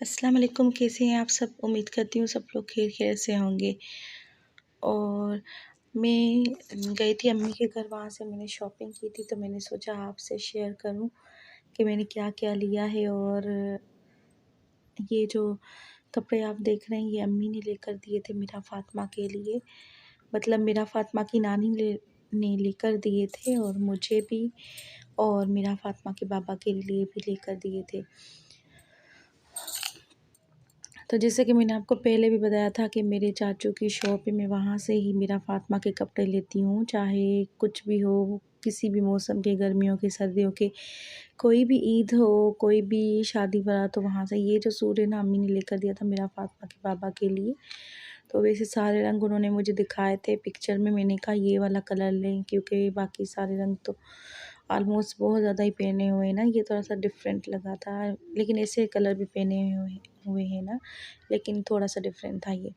अस्सलाम वालेकुम। कैसे हैं आप सब? उम्मीद करती हूँ सब लोग खैर खैर से होंगे। और मैं गई थी अम्मी के घर, वहाँ से मैंने शॉपिंग की थी, तो मैंने सोचा आपसे शेयर करूँ कि मैंने क्या क्या लिया है। और ये जो कपड़े आप देख रहे हैं ये अम्मी ने लेकर दिए थे मेरा फ़ातिमा के लिए, मतलब मेरा फ़ातिमा की नानी ने लेकर दिए थे, और मुझे भी और मेरा फ़ातिमा के बाबा के लिए भी लेकर दिए थे। तो जैसे कि मैंने आपको पहले भी बताया था कि मेरे चाचू की शॉप है, मैं वहाँ से ही मेरा फ़ातिमा के कपड़े लेती हूँ, चाहे कुछ भी हो, किसी भी मौसम के, गर्मियों के, सर्दियों के, कोई भी ईद हो, कोई भी शादी बारात हो, वहाँ से। ये जो सूट है ना, अम्मी ने लेकर दिया था मेरा फ़ातिमा के बाबा के लिए। तो वैसे सारे रंग उन्होंने मुझे दिखाए थे पिक्चर में, मैंने कहा ये वाला कलर लें, क्योंकि बाकी सारे रंग तो ऑलमोस्ट बहुत ज़्यादा ही पहने हुए हैं ना, ये थोड़ा सा डिफरेंट लगा था, लेकिन ऐसे कलर भी पहने हुए हैं ना, लेकिन थोड़ा सा डिफरेंट था ये।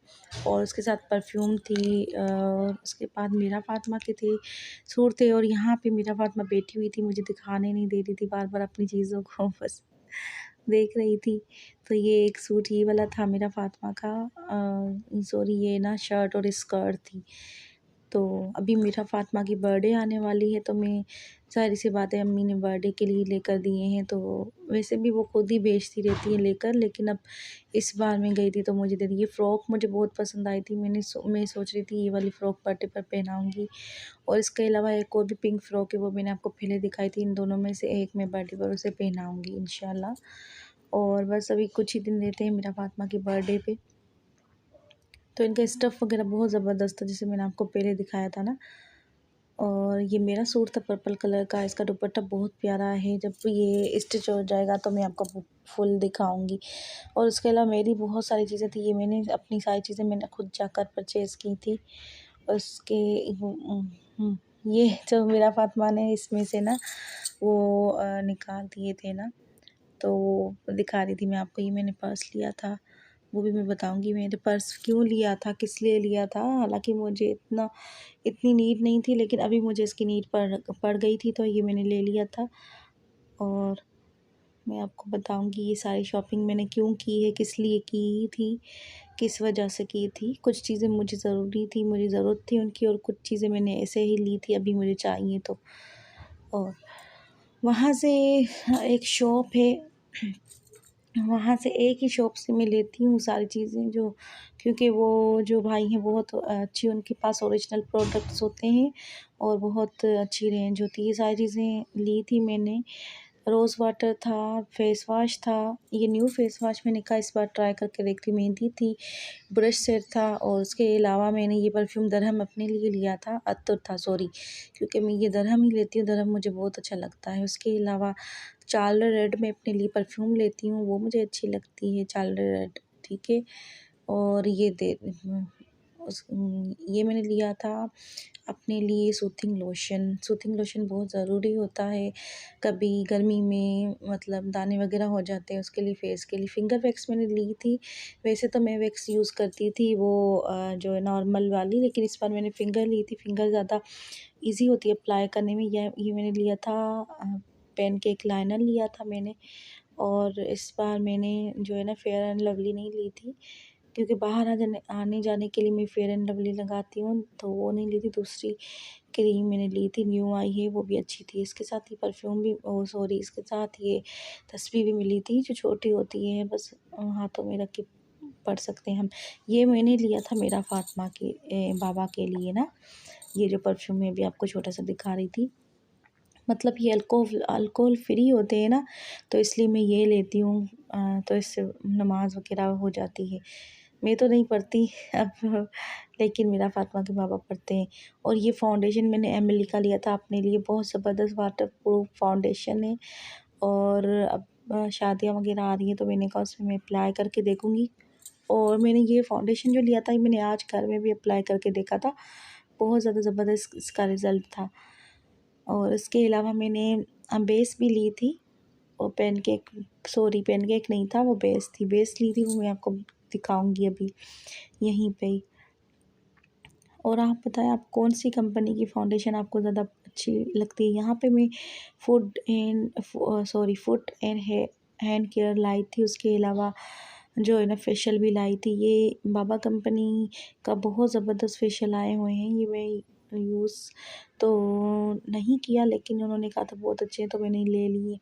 और उसके साथ परफ्यूम थी, और उसके बाद मेरा फ़ातिमा के थे, सूट थे। और यहाँ पे मेरा फ़ातिमा बैठी हुई थी, मुझे दिखाने नहीं दे रही थी, बार बार अपनी चीज़ों को बस देख रही थी। तो ये एक सूट ये वाला था मेरा फ़ातिमा का, सॉरी ये ना शर्ट और स्कर्ट थी। तो अभी मेरा फ़ातिमा की बर्थडे आने वाली है, तो मैं ज़ाहिर सी बात है अम्मी ने बर्थडे के लिए लेकर दिए हैं, तो वैसे भी वो खुद ही बेचती रहती हैं लेकर, लेकिन अब इस बार मैं गई थी तो मुझे दे दी। ये फ़्रॉक मुझे बहुत पसंद आई थी, मैं सोच रही थी ये वाली फ़्रॉक बर्थडे पर पहनाऊँगी। और इसके अलावा एक और भी पिंक फ़्रॉक है, वो मैंने आपको पहले दिखाई थी। इन दोनों में से एक मैं बर्थडे पर उसे पहनाऊँगी इंशाल्लाह। और बस अभी कुछ ही दिन रहते हैं मेरा फ़ातिमा के बर्थडे पे। तो इनका स्टफ़ वगैरह बहुत ज़बरदस्त था, जैसे मैंने आपको पहले दिखाया था ना। और ये मेरा सूट था पर्पल कलर का, इसका दुपट्टा बहुत प्यारा है। जब ये स्टिच हो जाएगा तो मैं आपको फुल दिखाऊंगी। और उसके अलावा मेरी बहुत सारी चीज़ें थी, ये मैंने अपनी सारी चीज़ें मैंने खुद जाकर परचेज़ की थी। उसके ये जो मेरा फ़ातिमा ने इसमें से ना वो निकाल दिए थे ना, तो दिखा रही थी मैं आपको। ये मैंने पर्स लिया था, वो भी मैं बताऊंगी मैंने पर्स क्यों लिया था, किस लिए लिया था। हालांकि मुझे इतनी नीड नहीं थी, लेकिन अभी मुझे इसकी नीड पड़ गई थी, तो ये मैंने ले लिया था। और मैं आपको बताऊंगी ये सारी शॉपिंग मैंने क्यों की है, किस लिए की थी, किस वजह से की थी। कुछ चीज़ें मुझे ज़रूरी थी, मुझे ज़रूरत थी उनकी, और कुछ चीज़ें मैंने ऐसे ही ली थी, अभी मुझे चाहिए तो। और वहाँ से एक शॉप है, वहाँ से एक ही शॉप से मैं लेती हूँ सारी चीज़ें, जो क्योंकि वो जो भाई हैं बहुत अच्छी, उनके पास ओरिजिनल प्रोडक्ट्स होते हैं और बहुत अच्छी रेंज होती है। ये सारी चीज़ें ली थी मैंने। रोज़ वाटर था, फेस वाश था, ये न्यू फेस वाश मैंने कहा इस बार ट्राई करके देखती। मेहंदी थी, ब्रश सेट था, और उसके अलावा मैंने ये परफ्यूम दरहम अपने लिए लिया था, अत्तर था सॉरी, क्योंकि मैं ये दरहम ही लेती हूँ, दरहम मुझे बहुत अच्छा लगता है। उसके अलावा चार्ल्ड रेड में अपने लिए परफ्यूम लेती हूँ, वो मुझे अच्छी लगती है चार्ल्ड रेड, ठीक है। और ये मैंने लिया था अपने लिए सूथिंग लोशन। सूथिंग लोशन बहुत ज़रूरी होता है, कभी गर्मी में मतलब दाने वगैरह हो जाते हैं, उसके लिए फेस के लिए। फिंगर वैक्स मैंने ली थी, वैसे तो मैं वैक्स यूज़ करती थी वो जो है नॉर्मल वाली, लेकिन इस बार मैंने फिंगर ली थी। फिंगर ज़्यादा इजी होती है अप्लाई करने में। ये मैंने लिया था पेनकेक लाइनर लिया था मैंने। और इस बार मैंने जो है ना फेयर एंड लवली नहीं ली थी, क्योंकि बाहर आने जाने के लिए मैं फेयर एंड लवली लगाती हूँ, तो वो नहीं ली थी। दूसरी क्रीम मैंने ली थी, न्यू आई है, वो भी अच्छी थी। इसके साथ ही परफ्यूम भी, ओ सॉरी, इसके साथ ये तस्वीर भी मिली थी, जो छोटी होती है, बस हाथों में रख के पढ़ सकते हैं हम। ये मैंने लिया था मेरा फ़ातिमा के बाबा के लिए ना। ये जो परफ्यूम मैं भी आपको छोटा सा दिखा रही थी, मतलब ये अल्कोहल फ्री होते हैं ना, तो इसलिए मैं ये लेती हूँ। तो इससे नमाज वगैरह हो जाती है। मैं तो नहीं पढ़ती अब, लेकिन मेरा फ़ातिमा के बाबा पढ़ते हैं। और ये फाउंडेशन मैंने एमिली का लिया था अपने लिए, बहुत ज़बरदस्त वाटर प्रूफ फाउंडेशन है। और अब शादियाँ वगैरह आ रही हैं, तो मैंने कहा उसमें मैं अप्लाई करके देखूँगी। और मैंने ये फाउंडेशन जो लिया था, ये मैंने आज घर में भी अप्लाई करके देखा था, बहुत ज़्यादा ज़बरदस्त इसका रिज़ल्ट था। और इसके अलावा मैंने बेस भी ली थी, और पेनकेक नहीं था, वो बेस थी, बेस ली थी, वो मैं आपको दिखाऊंगी अभी यहीं पे ही। और आप बताएं, आप कौन सी कंपनी की फाउंडेशन आपको ज़्यादा अच्छी लगती है। यहाँ पे मैं फुट एंड हैंड केयर लाई थी। उसके अलावा जो है ना फेशियल भी लाई थी। ये बाबा कंपनी का बहुत ज़बरदस्त फेशियल आए हुए हैं। ये मैं यूज़ तो नहीं किया, लेकिन उन्होंने कहा था बहुत अच्छे हैं तो मैंने ले लिए,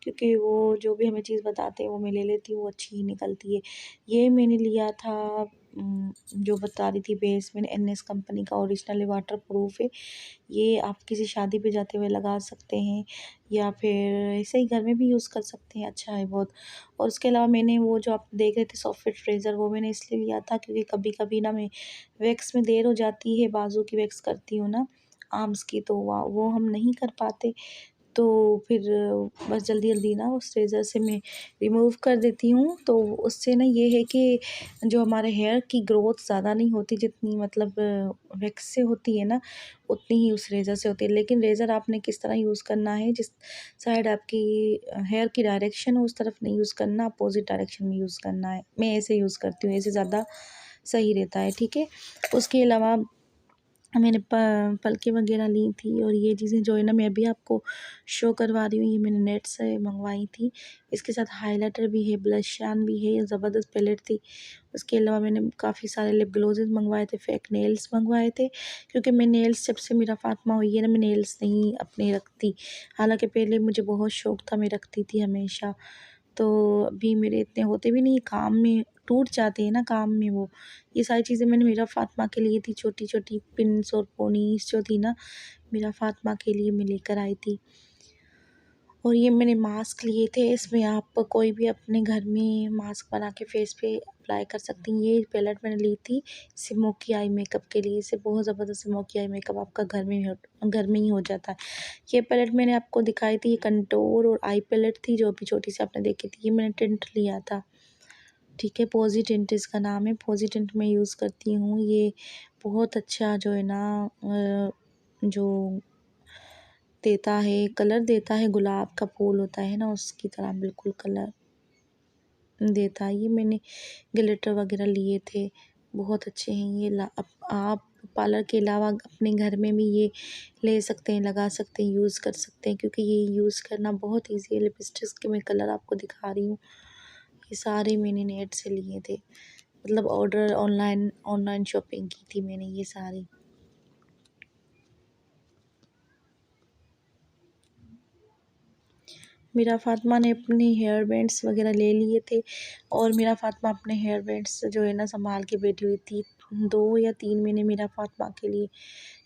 क्योंकि वो जो भी हमें चीज़ बताते हैं वो मैं ले लेती हूँ, वो अच्छी ही निकलती है। ये मैंने लिया था जो बता रही थी बेस, मैंने एनएस कंपनी का ओरिजिनल है, वाटर प्रूफ है। ये आप किसी शादी पे जाते हुए लगा सकते हैं या फिर ऐसे ही घर में भी यूज़ कर सकते हैं, अच्छा है बहुत। और उसके अलावा मैंने वो जो आप देख रहे थे सॉफ्टफिट रेज़र, वो मैंने इसलिए लिया था क्योंकि कभी-कभी ना मैं वैक्स में देर हो जाती है, बाजू की वैक्स करती हूँ ना आर्म्स की, तो वो हम नहीं कर पाते, तो फिर बस जल्दी-जल्दी ना उस रेज़र से मैं रिमूव कर देती हूँ। तो उससे ना ये है कि जो हमारे हेयर की ग्रोथ ज़्यादा नहीं होती, जितनी मतलब वैक्स से होती है ना, उतनी ही उस रेज़र से होती है। लेकिन रेज़र आपने किस तरह यूज़ करना है, जिस साइड आपकी हेयर की डायरेक्शन हो उस तरफ नहीं यूज़ करना, अपोज़िट डायरेक्शन में यूज़ करना है। मैं ऐसे यूज़ करती हूँ, ऐसे ज़्यादा सही रहता है, ठीक है। उसके अलावा मैंने पलके वगैरह ली थी, और ये चीज़ें जो है ना मैं अभी आपको शो करवा रही हूँ, ये मैंने नेट से मंगवाई थी। इसके साथ हाइलाइटर भी है, ब्लश-शान भी है, ये ज़बरदस्त पैलेट थी। उसके अलावा मैंने काफ़ी सारे लिप ग्लोज़ेस मंगवाए थे, फेक नेल्स मंगवाए थे, क्योंकि मैं नेल्स जब से मेरा फ़ातिमा हुई है ना, मैं नेल्स नहीं अपने रखती। हालाँकि पहले मुझे बहुत शौक था, मैं रखती थी हमेशा। तो अभी मेरे इतने होते भी नहीं, काम में टूट जाते हैं ना काम में वो। ये सारी चीज़ें मैंने मेरा फ़ातिमा के लिए थी, छोटी-छोटी पिन्स और पोनीज़ जो थी ना, मेरा फ़ातिमा के लिए मैं लेकर आई थी। और ये मैंने मास्क लिए थे, इसमें आप कोई भी अपने घर में मास्क बना के फेस पे अप्लाई कर सकती हैं। ये पैलेट मैंने ली थी स्मोकी आई मेकअप के लिए, इससे बहुत ज़बरदस्त स्मोकी आई मेकअप आपका घर में ही हो जाता है। ये पैलेट मैंने आपको दिखाई थी, ये कंटूर और आई पैलेट थी जो अभी छोटी सी आपने देखी थी, ये मैंने टिंट लिया था, ठीक है। पॉज़ी टिंट इसका नाम है, पॉज़ी टिंट मैं यूज़ करती हूँ। ये बहुत अच्छा जो है ना जो देता है, कलर देता है, गुलाब का फूल होता है ना उसकी तरह बिल्कुल कलर देता है। ये मैंने ग्लिटर वगैरह लिए थे, बहुत अच्छे हैं ये। आप पार्लर के अलावा अपने घर में भी ये ले सकते हैं, लगा सकते हैं, यूज़ कर सकते हैं, क्योंकि ये यूज़ करना बहुत ईज़ी है। लिपस्टिक्स के मैं कलर आपको दिखा रही हूँ, ये सारे मैंने नेट से लिए थे, मतलब ऑर्डर ऑनलाइन ऑनलाइन शॉपिंग की थी मैंने ये सारी। मेरा फ़ातिमा ने अपने हेयर बैंड्स वगैरह ले लिए थे, और मेरा फ़ातिमा अपने हेयर बैंड्स जो है ना सँभाल के बैठी हुई थी। 2 या 3 मैंने मेरा फ़ातिमा के लिए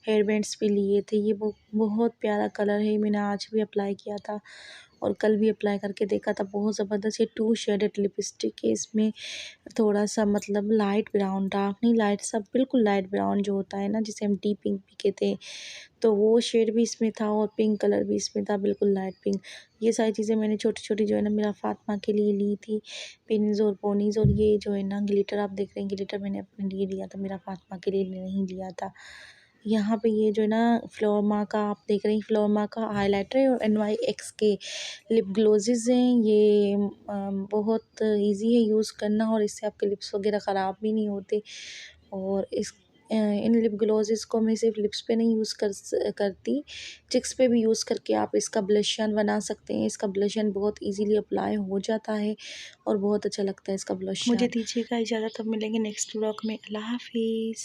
हेयर बैंड्स भी लिए थे। ये बहुत प्यारा कलर है, मैंने आज भी अप्लाई किया था और कल भी अप्लाई करके देखा था, बहुत ज़बरदस्त। ये 2 शेडेड लिपस्टिक है, इसमें थोड़ा-सा मतलब लाइट ब्राउन, डार्क नहीं, लाइट सा बिल्कुल लाइट ब्राउन जो होता है ना, जिसे हम डीप पिंक भी कहते हैं, तो वो शेड भी इसमें था और पिंक कलर भी इसमें था, बिल्कुल लाइट पिंक। ये सारी चीज़ें मैंने छोटी-छोटी जो है ना मेरा फ़ातिमा के लिए ली थी, पिन्स और पोनीज़। और ये जो है ना ग्लिटर आप देख रहे हैं, ग्लिटर मैंने अपने लिए लिया था, मेरा फ़ातिमा के लिए नहीं लिया था। यहाँ पे ये जो है ना फ्लोरमा का आप देख रहे हैं, फ्लोरमा का हाइलाइटर है, और NYX के लिप ग्लोज़ेज़ हैं। ये बहुत ईज़ी है यूज़ करना, और इससे आपके लिप्स वगैरह ख़राब भी नहीं होते। और इन लिप ग्लोज़ेज़ को मैं सिर्फ लिप्स पे नहीं यूज़ करती, चिक्स पे भी यूज़ करके आप इसका ब्लशन बना सकते हैं। इसका ब्लशन बहुत ईज़िली अप्लाई हो जाता है और बहुत अच्छा लगता है इसका मुझे ब्लशन। दीजिएगा इजाज़त, अब मिलेंगे नेक्स्ट व्लॉग में। अल्लाह हाफ़िज़।